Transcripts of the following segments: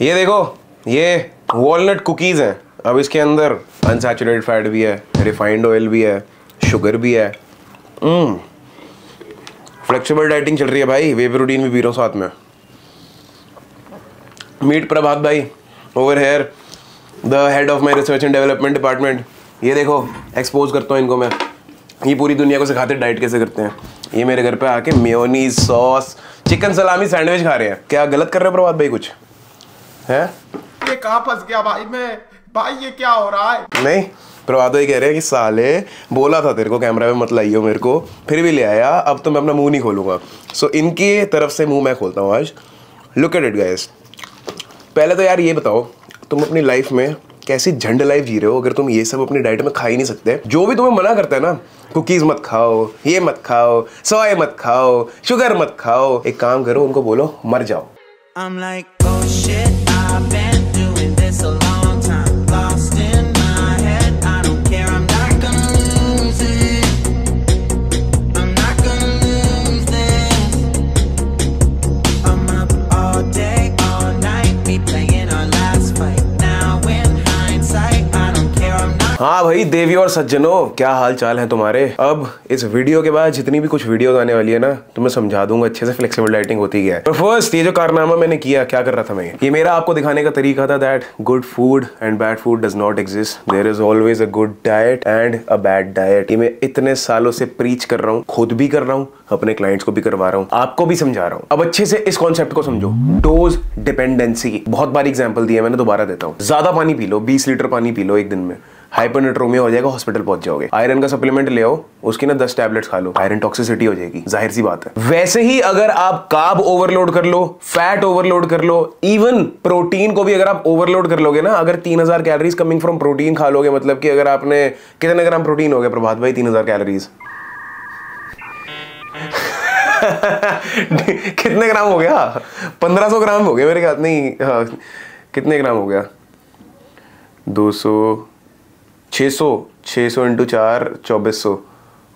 ये देखो, ये वॉलनट कुकीज हैं। अब इसके अंदर अनसैचुरेटेड फैट भी है, रिफाइंड ऑयल भी है, शुगर भी है। फ्लेक्सिबल डाइटिंग चल रही है भाई, वे प्रोटीन भी पी रहा हूँ साथ में। मीट प्रभात भाई over here, the head of my research and development department. ये देखो एक्सपोज करता हूँ इनको मैं, ये पूरी दुनिया को सिखाते डाइट कैसे करते हैं। ये मेरे घर पे आके mayonnaise, sauce, chicken salami sandwich खा रहे हैं। क्या गलत कर रहे हो प्रभात भाई कुछ है? ये कहाँ फंस गया भाई मैं? भाई ये क्या हो रहा है? नहीं, प्रभात भाई कह रहे हैं कि साले बोला था तेरे को कैमरा में मत लाइयो मेरे को, फिर भी ले आया, अब तो मैं अपना मुंह नहीं खोलूंगा। सो इनकी तरफ से मुंह मैं खोलता हूँ आज। Look at it guys. पहले तो यार ये बताओ, तुम अपनी लाइफ में कैसी झंड लाइफ जी रहे हो अगर तुम ये सब अपनी डाइट में खा ही नहीं सकते। जो भी तुम्हें मना करता है ना, कुकीज मत खाओ, ये मत खाओ, सोया मत खाओ, शुगर मत खाओ, एक काम करो, उनको बोलो मर जाओ। I'm like, oh shit, I've been doing this a long time, lost in my head, I don't care, I'm not gonna lose it, I'm not gonna lose this, I'm up all day, all night, we playing our last fight, now in hindsight, I don't care, I'm not। हाँ भाई देवी और सज्जनों, क्या हाल चाल है तुम्हारे। अब इस वीडियो के बाद जितनी भी कुछ वीडियोस आने वाली है ना, तो मैं समझा दूंगा अच्छे से फ्लेक्सिबल डाइटिंग होती क्या है। पर फर्स्ट ये जो कारनामा मैंने किया, क्या कर रहा था मैं, ये मेरा आपको दिखाने का तरीका था that good food and bad food does not exist, there is always a good diet and a bad diet. ये मैं इतने सालों से प्रीच कर रहा हूँ, खुद भी कर रहा हूँ, अपने क्लाइंट्स को भी करवा रहा हूँ, आपको भी समझा रहा हूँ। अब अच्छे से इस कॉन्सेप्ट को समझो, डोज डिपेंडेंसी। बहुत बार एग्जाम्पल दिया मैंने, दोबारा देता हूँ। ज्यादा पानी पी लो, 20 लीटर पानी पी लो एक दिन में, हाइपरनेट्रोमिया हो जाएगा, हॉस्पिटल पहुंच जाओगे। आयरन का सप्लीमेंट ले आओ, उसकी ना 10 टैबलेट्स खा लो, आयरन टॉक्सिसिटी हो जाएगी, जाहिर सी बात है। वैसे ही अगर आप कार्ब ओवरलोड कर लो, फैट ओवरलोड कर लो, इवन प्रोटीन को भी अगर आप ओवरलोड कर लोगे ना, अगर 3000 कैलोरीज कमिंग फ्रॉम प्रोटीन खा लोगे, मतलब कि अगर आपने कितने ग्राम प्रोटीन हो गया प्रभात भाई? 3000 कैलोरीज कितने ग्राम हो गया? 1500 ग्राम हो गया मेरे ख्याल। नहीं हाँ, कितने ग्राम हो गया? 200, 600 इंटू 4 2400,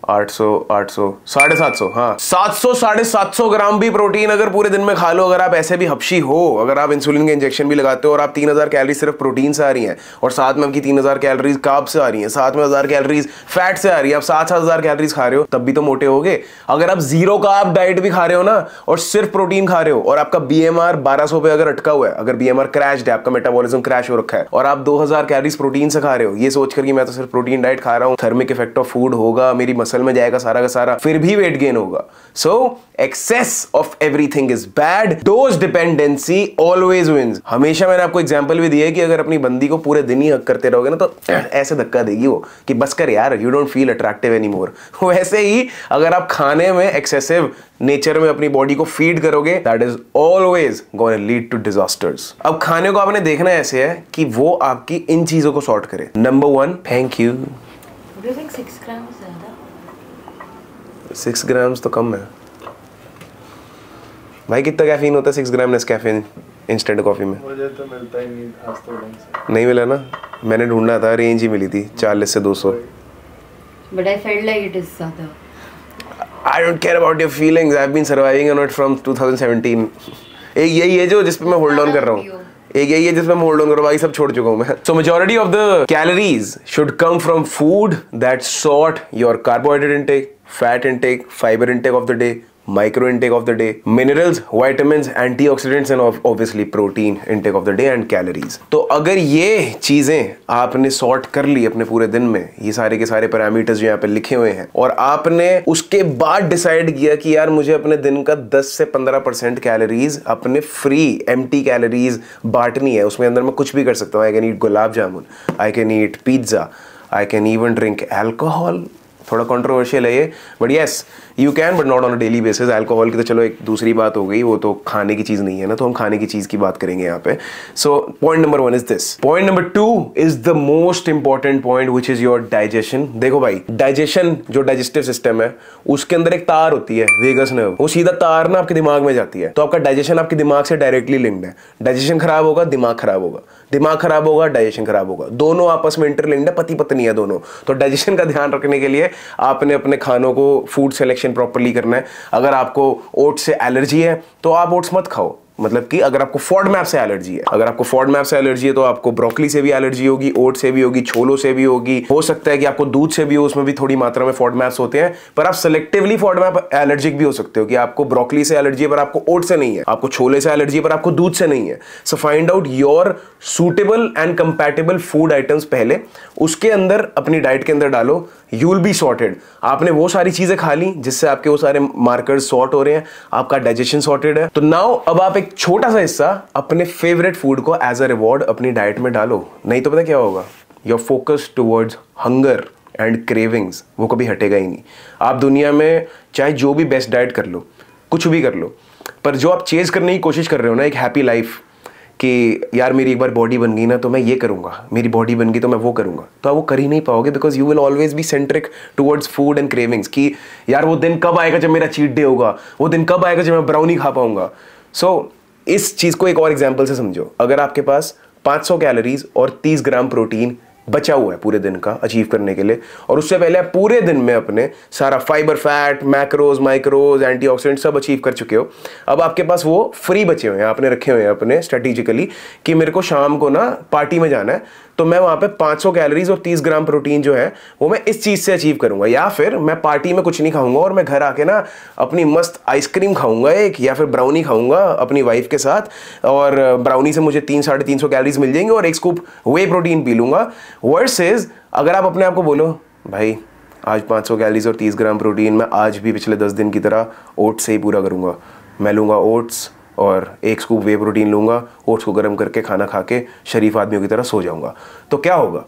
800 750, हाँ 700 750 ग्राम भी प्रोटीन अगर पूरे दिन में खा लो, अगर आप ऐसे भी हपशी हो, अगर आप इंसुलिन के इंजेक्शन भी लगाते हो और आप 3000 कैलोरीज सिर्फ प्रोटीन से आ रही हैं और साथ में आपकी 3000 कैलोरीज कार्ब से आ रही हैं, साथ में 1000 कैलोरीज फैट से आ रही है, आप 7,000 कैलोरीज खा रहे हो, तब भी तो मोटे होगे। अगर आप जीरो कार्ब डाइट भी खा रहे हो ना और सिर्फ प्रोटीन खा रहे हो और आपका BMR 1200 पे अगर अटका हुआ है, अगर BMR क्रैश्ड है, आपका मेटाबॉलिज्म क्रैश हो रखा है और आप 2000 कैलोरीज प्रोटीन से खा रहे हो, ये सोचकर कि मैं तो सिर्फ प्रोटीन डाइट खा रहा हूँ, थर्मिक इफेक्ट ऑफ फूड होगा, मेरी मसल में जाएगा सारा का सारा, फिर भी वेट गेन होगा। So excess of everything is bad, dose dependency always wins. हमेशा मैंने आपको एग्जांपल भी दिया है कि अगर अपनी बंदी को पूरे दिन ही हक करते रहोगे ना, तो ऐसे धक्का देगी वो कि बस कर यार, you don't feel attractive anymore. वैसे ही अगर आप खाने में एक्सेसिव नेचर में अपनी बॉडी को फीड करोगे, that is always gonna lead to disasters. अब खाने को आपने देखना ऐसे है कि वो आपकी इन चीजों को सॉर्ट करे। Number 1, thank you. 6 ग्राम ज्यादा? 6 ग्राम्स तो कम है भाई। कितना कैफीन होता है 6 ग्राम नेस्कैफे इंस्टेंट कॉफी में? मुझे तो मिलता ही नहीं आज तो ढंग से। नहीं मिला ना, मैंने ढूंढा था, रेंज ही मिली थी 40 से 200। But I felt like it is ज़्यादा। I don't care about your feelings. I've been surviving on it from 2017. एक यही है जो जिस पे मैं होल्ड ऑन कर रहा हूँ, एक यही है जिसमें मैं होल्ड ऑन कर रहा हूँ, बाकी सब छोड़ चुका हूँ मैं। सो majority of the calories should come from food that sort your carbohydrate intake, fat intake, fibre intake of the day, micro intake of the day, minerals, vitamins, antioxidants and obviously protein intake of the day and calories. तो अगर ये चीजें आपने sort कर ली अपने पूरे दिन में, ये सारे के सारे पैरामीटर्स जो यहाँ पे लिखे हुए हैं, और आपने उसके बाद डिसाइड किया कि यार मुझे अपने दिन का 10 से 15% कैलोरीज अपने फ्री एम्प्टी कैलोरीज बांटनी है, उसमें अंदर मैं कुछ भी कर सकता हूँ। I can eat gulab jamun, I can eat pizza, I can even drink alcohol. थोड़ा कंट्रोवर्शियल है ये, but yes you can, but not on a daily basis. Alcohol की तो चलो एक दूसरी बात हो गई, वो तो खाने की चीज नहीं है ना, तो हम खाने की चीज की बात करेंगे यहाँ पे। So point number 1 is this. Point number 2 is the most important point which is your digestion. देखो भाई, डाइजेशन जो डाइजेस्टिव सिस्टम है उसके अंदर एक तार होती है, वेगस नर्व, वो सीधा तार ना आपके दिमाग में जाती है, तो आपका डाइजेशन आपके दिमाग से डायरेक्टली लिंक्ड है। डाइजेशन खराब होगा, दिमाग खराब होगा, दिमाग खराब होगा, डाइजेशन खराब होगा, दोनों आपस में इंटरलिंक्ड है, पति पत्नी है दोनों। तो डाइजेशन का ध्यान रखने के लिए आपने अपने खानों को फूड सिलेक्शन प्रॉपर्ली करना है। अगर आपको ओट्स से एलर्जी है तो आप ओट्स मत खाओ, मतलब कि अगर आपको फॉडमैप से एलर्जी है, अगर आपको फॉडमैप से एलर्जी है तो आपको ब्रोकली से भी एलर्जी होगी, ओट से भी होगी, छोलों से भी होगी, हो सकता है कि आपको दूध से भी हो, उसमें भी थोड़ी मात्रा में फॉडमैप्स होते हैं, पर आप सेलेक्टिवली फॉडमैप एलर्जिक भी हो सकते हो कि आपको ब्रोकली से एलर्जी है पर आपको ओट से नहीं है, आपको छोले से एलर्जी है पर आपको दूध से नहीं है। So find out your suitable and compatible food items पहले, उसके अंदर अपनी डाइट के अंदर डालो, यू विल बी सॉर्टेड। आपने वो सारी चीजें खा ली जिससे आपके वो सारे मार्कर्स सॉर्ट हो रहे हैं, आपका डाइजेशन सॉर्टेड है। तो नाउ अब आप एक छोटा सा हिस्सा अपने फेवरेट फूड को एज अ रिवॉर्ड अपनी डाइट में डालो, नहीं तो पता क्या होगा, your focus towards hunger and cravings वो कभी हटेगा ही नहीं। आप दुनिया में चाहे जो भी बेस्ट डाइट कर लो, कुछ भी कर लो, पर जो आप चेज करने की कोशिश कर रहे हो ना, एक हैप्पी लाइफ, कि यार मेरी एक बार बॉडी बन गई ना तो मैं ये करूंगा, मेरी बॉडी बन गई तो मैं वो करूंगा, तो आप वो कर ही नहीं पाओगे, because you will always be centric towards food and cravings कि यार वो दिन कब आएगा जब मेरा चीट डे होगा, वो दिन कब आएगा जब मैं ब्राउनी खा पाऊंगा। सो इस चीज को एक और एग्जाम्पल से समझो। अगर आपके पास 500 कैलोरीज और 30 ग्राम प्रोटीन बचा हुआ है पूरे दिन का अचीव करने के लिए, और उससे पहले आप पूरे दिन में अपने सारा फाइबर, फैट, मैक्रोज, माइक्रोज, एंटीऑक्सीडेंट सब अचीव कर चुके हो, अब आपके पास वो फ्री बचे हुए हैं, आपने रखे हुए हैं अपने स्ट्रेटेजिकली कि मेरे को शाम को ना पार्टी में जाना है, तो मैं वहां पे 500 कैलोरीज और 30 ग्राम प्रोटीन जो है वो मैं इस चीज से अचीव करूंगा, या फिर मैं पार्टी में कुछ नहीं खाऊंगा और मैं घर आके ना अपनी मस्त आइसक्रीम खाऊंगा एक, या फिर ब्राउनी खाऊंगा अपनी वाइफ के साथ, और ब्राउनी से मुझे 300-350 कैलोरीज मिल जाएंगे और एक स्कूप वे प्रोटीन पी लूंगा। वर्सेस अगर आप अपने आप को बोलो भाई आज 500 कैलोरीज और 30 ग्राम प्रोटीन मैं आज भी पिछले 10 दिन की तरह ओट्स से ही पूरा करूंगा, मैं लूंगा ओट्स और एक स्कूप वे प्रोटीन लूंगा, ओट्स को गर्म करके खाना खा के शरीफ आदमियों की तरह सो जाऊंगा, तो क्या होगा,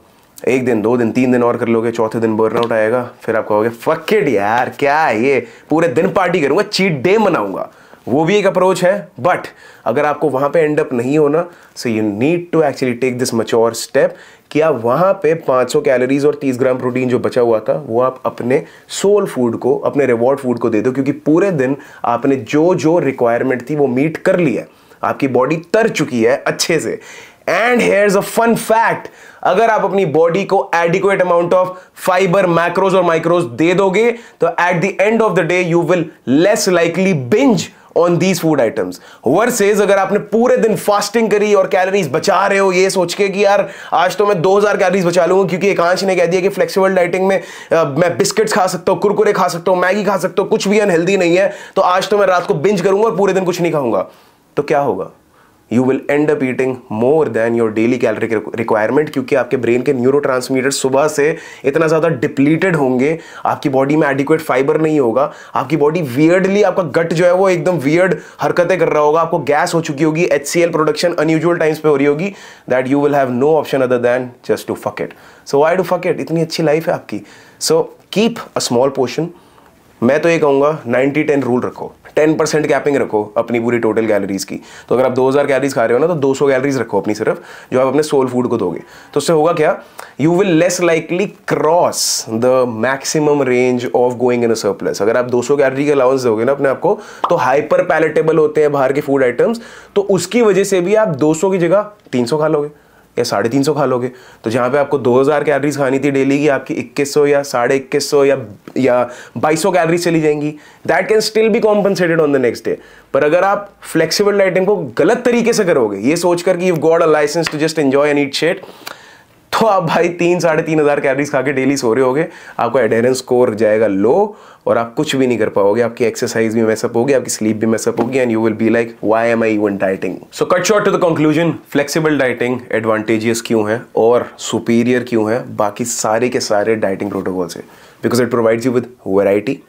एक दिन, 2 दिन, 3 दिन और कर लोगे, चौथे दिन बर्नआउट आएगा, फिर आप कहोगे फक इट यार क्या है ये, पूरे दिन पार्टी करूंगा, चीट डे मनाऊंगा। वो भी एक अप्रोच है, बट अगर आपको वहां पे एंड अप नहीं होना, so you need to actually take this mature step कि आप वहां पे 500 कैलोरीज और 30 ग्राम प्रोटीन जो बचा हुआ था वो आप अपने सोल फूड को, अपने रिवॉर्ड फूड को दे दो, क्योंकि पूरे दिन आपने जो जो रिक्वायरमेंट थी वो मीट कर लिया है, आपकी बॉडी तर चुकी है अच्छे से। And here's a fun fact, अगर आप अपनी बॉडी को adequate amount of fibre, macros और माइक्रोज दे दोगे तो at the end of the day you will less likely binge on these food items. Versus अगर आपने पूरे दिन फास्टिंग करी और कैलोरीज बचा रहे हो ये सोच के कि यार आज तो मैं 2000 कैलोरीज बचा लूंगा, क्योंकि एकांश ने कह दिया कि फ्लेक्सिबल डाइटिंग में मैं बिस्किट्स खा सकता हूं, कुरकुरे खा सकता हूं, मैगी खा सकता हूं, कुछ भी अनहेल्दी नहीं है, तो आज तो मैं रात को बिंज करूंगा और पूरे दिन कुछ नहीं खाऊंगा, तो क्या होगा, you will end up eating more than your daily calorie requirement, क्योंकि आपके ब्रेन के न्यूरोट्रांसमीटर सुबह से इतना ज़्यादा डिप्लीटेड होंगे, आपकी बॉडी में एडिक्वेट फाइबर नहीं होगा, आपकी बॉडी वियर्डली, आपका गट जो है वो एकदम वियर्ड हरकतें कर रहा होगा, आपको गैस हो चुकी होगी, HCl प्रोडक्शन अनयूजुअल टाइम्स पे हो रही होगी, that you will have no option other than just to fuck it. So why to fuck it, इतनी अच्छी लाइफ है आपकी, so keep a small portion. मैं तो ये कहूँगा 90-10 रूल रखो, 10% कैपिंग रखो अपनी पूरी टोटल कैलोरीज की। तो अगर आप 2000 कैलोरीज खा रहे हो ना, तो 200 कैलोरीज रखो अपनी सिर्फ, जो आप अपने सोल फूड को दोगे, तो उससे होगा क्या, you will less likely cross the maximum range of going in a surplus. अगर आप 200 कैलोरी के अलाउंस दोगे ना अपने आप को, तो हाइपर पैलेटेबल होते हैं बाहर के फूड आइटम्स, तो उसकी वजह से भी आप 200 की जगह 300 खा लोगे या 350 खा लोगे। तो जहां पे आपको 2000 कैलोरीज खानी थी डेली की, आपकी 2100 या 2150 या 2200 कैलोरीज चली जाएंगी। That can still be compensated on the next day. पर अगर आप फ्लेक्सिबल डाइटिंग को गलत तरीके से करोगे, ये सोचकर कि you got a licence to just enjoy and eat shit, तो आप भाई 3-3,500 कैलोरीज खा के डेली सो रहे होगे, आपका एडेरेंस स्कोर जाएगा लो और आप कुछ भी नहीं कर पाओगे, आपकी एक्सरसाइज भी मैसअप होगी, आपकी स्लीप भी मैसअप होगी, and you will be like why am I even dieting. So cut short to the conclusion, flexible dieting advantageous क्यों है और सुपीरियर क्यों है बाकी सारे के सारे डाइटिंग प्रोटोकॉल से, because it provides you with variety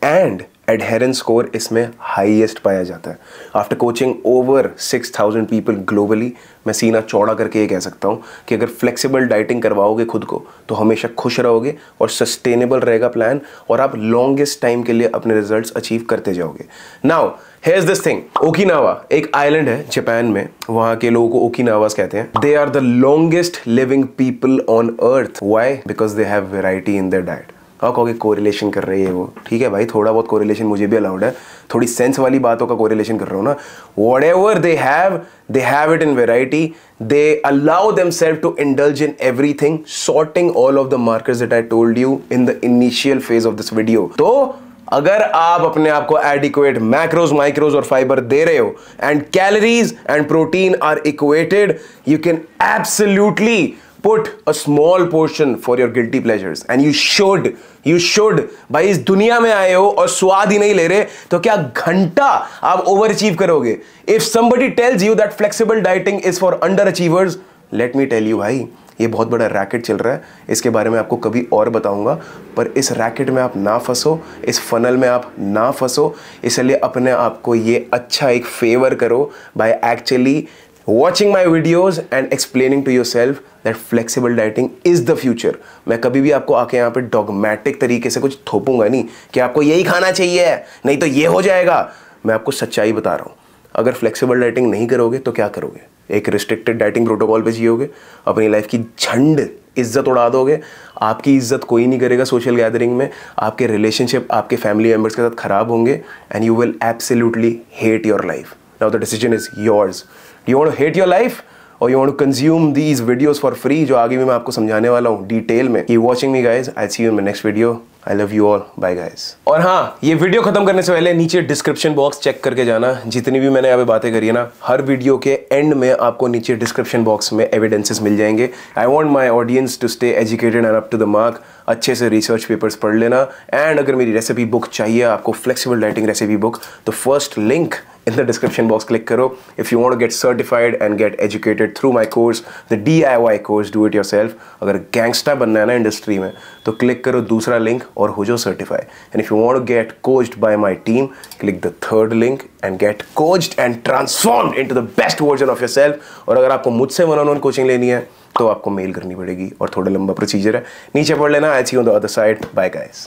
and adherence score इसमें हाईएस्ट पाया जाता है। After coaching over 6000 people globally, मैं सीना चौड़ा करके ये कह सकता हूँ कि अगर फ्लेक्सिबल डाइटिंग करवाओगे खुद को तो हमेशा खुश रहोगे और सस्टेनेबल रहेगा प्लान, और आप लॉन्गेस्ट टाइम के लिए अपने रिजल्ट्स अचीव करते जाओगे। Now here's this thing, Okinawa एक आइलैंड है जापान में, वहाँ के लोगों को ओकिनावास कहते हैं। They are the longest living people on earth. Why? Because they have variety in their diet. आप कहोगे कोरिलेशन कर रहे हैं वो, ठीक है भाई, थोड़ा बहुत कोरिलेशन मुझे भी अलाउड है, थोड़ी सेंस वाली बातों का कोरिलेशन कर रहा हूँ ना। Whatever they have it in variety, they allow themselves to indulge in everything, sorting all of the markers that I told you in the initial phase of this video. तो अगर आप अपने आप को एडिक्वेट मैक्रोज, माइक्रोज और fibre दे रहे हो and calories and protein are equated, you can absolutely put a small portion for your guilty pleasures and you should भाई इस दुनिया में आए हो और स्वाद ही नहीं ले रहे तो क्या घंटा आप ओवर अचीव करोगे? If somebody tells you that flexible dieting is for underachievers, let me tell you भाई, ये बहुत बड़ा रैकेट चल रहा है, इसके बारे में आपको कभी और बताऊंगा, पर इस रैकेट में आप ना फंसो, इस फनल में आप ना फंसो, इसलिए अपने आप को ये अच्छा एक फेवर करो by actually watching my videos and explaining to yourself that flexible dieting is the future. मैं कभी भी आपको आके यहाँ पे डॉगमेटिक तरीके से कुछ थोपूंगा नहीं कि आपको यही खाना चाहिए नहीं तो ये हो जाएगा. मैं आपको सच्चाई बता रहा हूँ. अगर फ्लेक्सिबल डाइटिंग नहीं करोगे तो क्या करोगे? एक रिस्ट्रिक्टेड डाइटिंग प्रोटोकॉल पे जियोगे, अपनी लाइफ की झंड इज्जत उड़ा दोगे. आपकी इज्जत कोई नहीं करेगा सोशल गैदरिंग में, आपके रिलेशनशिप आपके फैमिली मेम्बर्स के साथ खराब होंगे and you will absolutely hate your life. Now the decision is yours. You want to hate your life or you want to consume these videos for free जो आगे भी मैं आपको समझाने वाला हूँ डिटेल में. Keep watching me guys. I'll see you in my next video. I love you all. Bye guys. और हाँ, ये वीडियो खत्म करने से पहले नीचे डिस्क्रिप्शन बॉक्स चेक करके जाना. जितनी भी मैंने यहाँ पे बातें करी है ना, हर वीडियो के एंड में आपको नीचे डिस्क्रिप्शन बॉक्स में एविडेंसेस मिल जाएंगे. I want my audience to stay educated and up to the mark. अच्छे से रिसर्च पेपर्स पढ़ लेना. एंड अगर मेरी रेसिपी बुक चाहिए आपको, फ्लेक्सिबल डाइटिंग रेसिपी बुक, तो first link in the description box click karo if you want to get certified and get educated through my course, the DIY course, do it yourself. अगर gangsta बनना है ना industry में तो click करो दूसरा link और हो जाओ certify. And if you want to get coached by my team, click the third link and get coached and transformed into the best version of yourself. और अगर आपको मुझसे one-on-one coaching लेनी है तो आपको मेल करनी पड़ेगी और थोड़ा लंबा प्रोसीजर है. नीचे पढ़ लेना. I'll see you on the other side. Bye guys.